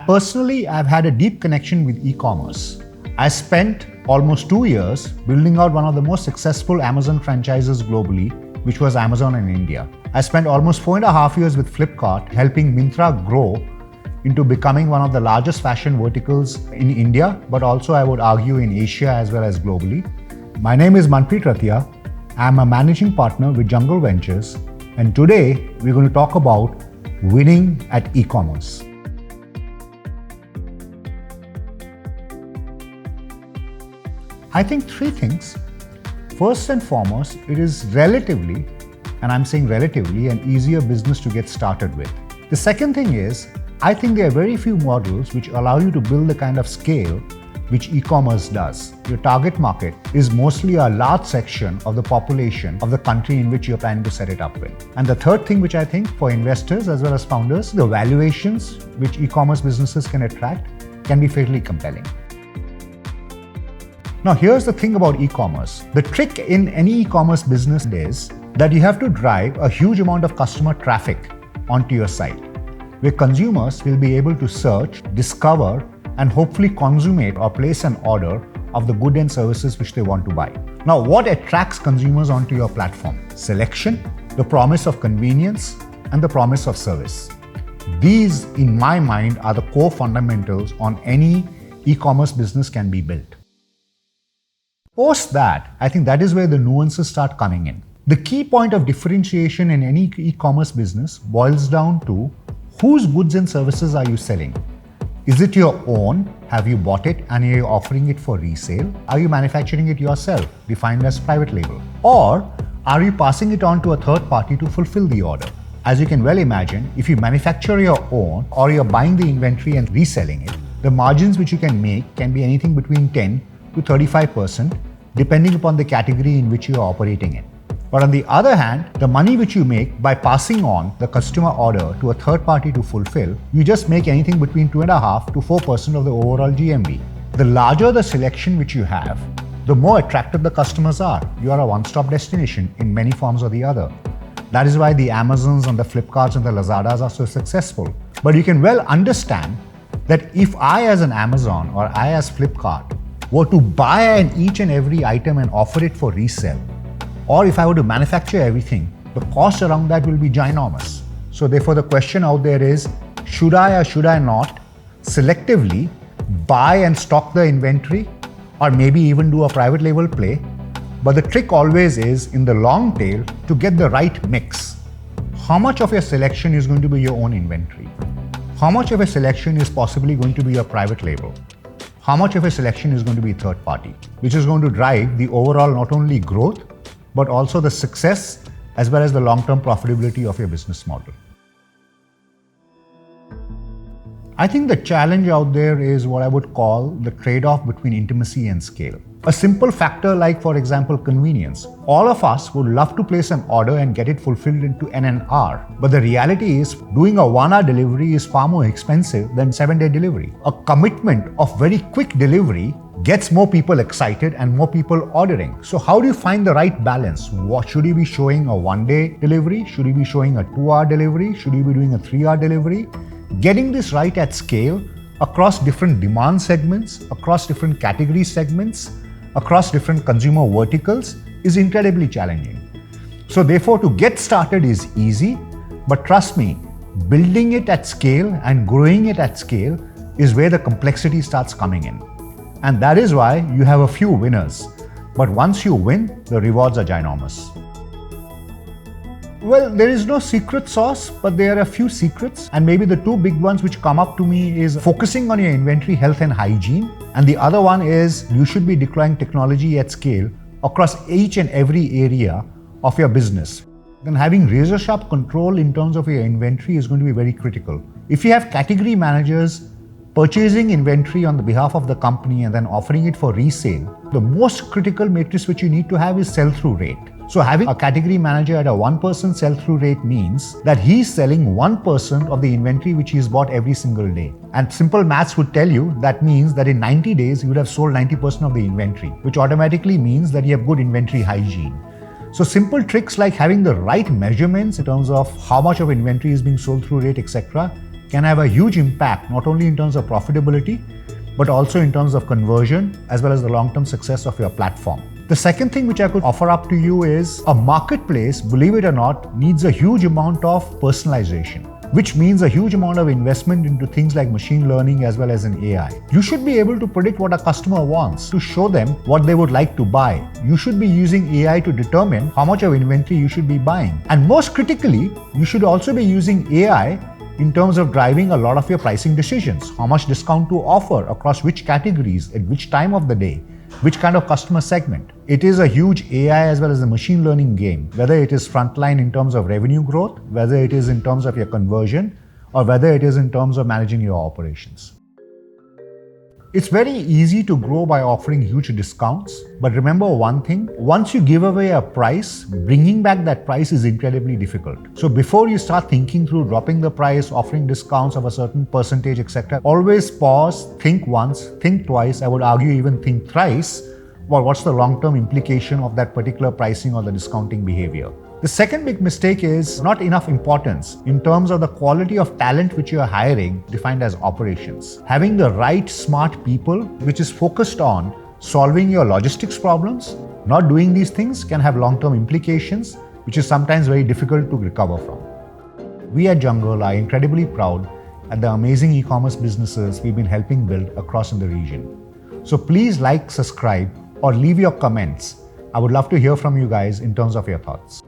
personally, I've had a deep connection with e-commerce. I spent almost 2 years building out one of the most successful Amazon franchises globally, which was Amazon in India. I spent almost 4.5 years with Flipkart, helping Myntra grow into becoming one of the largest fashion verticals in India, but also I would argue in Asia as well as globally. My name is Manpreet Ratia. I'm a managing partner with Jungle Ventures, and today we're going to talk about winning at e-commerce. I think three things. First and foremost, it is relatively, and I'm saying relatively, an easier business to get started with. The second thing is, I think there are very few models which allow you to build the kind of scale which e-commerce does. Your target market is mostly a large section of the population of the country in which you're planning to set it up with. And the third thing which I think for investors as well as founders, the valuations which e-commerce businesses can attract can be fairly compelling. Now here's the thing about e-commerce. The trick in any e-commerce business is that you have to drive a huge amount of customer traffic onto your site, where consumers will be able to search, discover, and hopefully consummate or place an order of the goods and services which they want to buy. Now, what attracts consumers onto your platform? Selection, the promise of convenience, and the promise of service. These, in my mind, are the core fundamentals on any e-commerce business can be built. Post that, I think that is where the nuances start coming in. The key point of differentiation in any e-commerce business boils down to whose goods and services are you selling? Is it your own? Have you bought it and are you offering it for resale? Are you manufacturing it yourself, defined as private label? Or are you passing it on to a third party to fulfill the order? As you can well imagine, if you manufacture your own or you're buying the inventory and reselling it, the margins which you can make can be anything between 10 to 35%, depending upon the category in which you are operating in. But on the other hand, the money which you make by passing on the customer order to a third party to fulfill, you just make anything between 2.5% to 4% of the overall GMV. The larger the selection which you have, the more attractive the customers are. You are a one-stop destination in many forms or the other. That is why the Amazons and the Flipkarts and the Lazadas are so successful. But you can well understand that if I as an Amazon or I as Flipkart were to buy each and every item and offer it for resale, or if I were to manufacture everything, the cost around that will be ginormous. So therefore the question out there is, should I or should I not selectively buy and stock the inventory, or maybe even do a private label play? But the trick always is, in the long tail, to get the right mix. How much of your selection is going to be your own inventory? How much of a selection is possibly going to be your private label? How much of a selection is going to be third party, which is going to drive the overall not only growth, but also the success as well as the long-term profitability of your business model. I think the challenge out there is what I would call the trade-off between intimacy and scale. A simple factor like, for example, convenience. All of us would love to place an order and get it fulfilled into an hour. But the reality is, doing a 1-hour delivery is far more expensive than 7-day delivery. A commitment of very quick delivery gets more people excited and more people ordering. So how do you find the right balance? What should you be showing a 1-day delivery? Should you be showing a 2-hour delivery? Should you be doing a 3-hour delivery? Getting this right at scale across different demand segments, across different category segments, across different consumer verticals is incredibly challenging. So therefore, to get started is easy, but trust me, building it at scale and growing it at scale is where the complexity starts coming in. And that is why you have a few winners. But once you win, the rewards are ginormous. Well, there is no secret sauce, but there are a few secrets. And maybe the two big ones which come up to me is focusing on your inventory health and hygiene. And the other one is you should be deploying technology at scale across each and every area of your business. Then having razor-sharp control in terms of your inventory is going to be very critical. If you have category managers purchasing inventory on the behalf of the company and then offering it for resale, the most critical matrix which you need to have is sell-through rate. So having a category manager at a 1% sell-through rate means that he's selling 1% of the inventory which he's bought every single day. And simple maths would tell you that means that in 90 days, you would have sold 90% of the inventory, which automatically means that you have good inventory hygiene. So simple tricks like having the right measurements in terms of how much of inventory is being sold through rate, etc., can have a huge impact not only in terms of profitability, but also in terms of conversion as well as the long-term success of your platform. The second thing which I could offer up to you is a marketplace, believe it or not, needs a huge amount of personalization, which means a huge amount of investment into things like machine learning as well as in AI. You should be able to predict what a customer wants to show them what they would like to buy. You should be using AI to determine how much of inventory you should be buying. And most critically, you should also be using AI in terms of driving a lot of your pricing decisions. How much discount to offer across which categories at which time of the day, which kind of customer segment. It is a huge AI as well as a machine learning game, whether it is frontline in terms of revenue growth, whether it is in terms of your conversion, or whether it is in terms of managing your operations. It's very easy to grow by offering huge discounts, but remember one thing, once you give away a price, bringing back that price is incredibly difficult. So before you start thinking through dropping the price, offering discounts of a certain percentage, etc., always pause, think once, think twice, I would argue even think thrice, well, what's the long-term implication of that particular pricing or the discounting behavior. The second big mistake is not enough importance in terms of the quality of talent which you are hiring, defined as operations. Having the right smart people which is focused on solving your logistics problems, not doing these things can have long-term implications, which is sometimes very difficult to recover from. We at Jungle are incredibly proud at the amazing e-commerce businesses we've been helping build across in the region. So please like, subscribe, or leave your comments. I would love to hear from you guys in terms of your thoughts.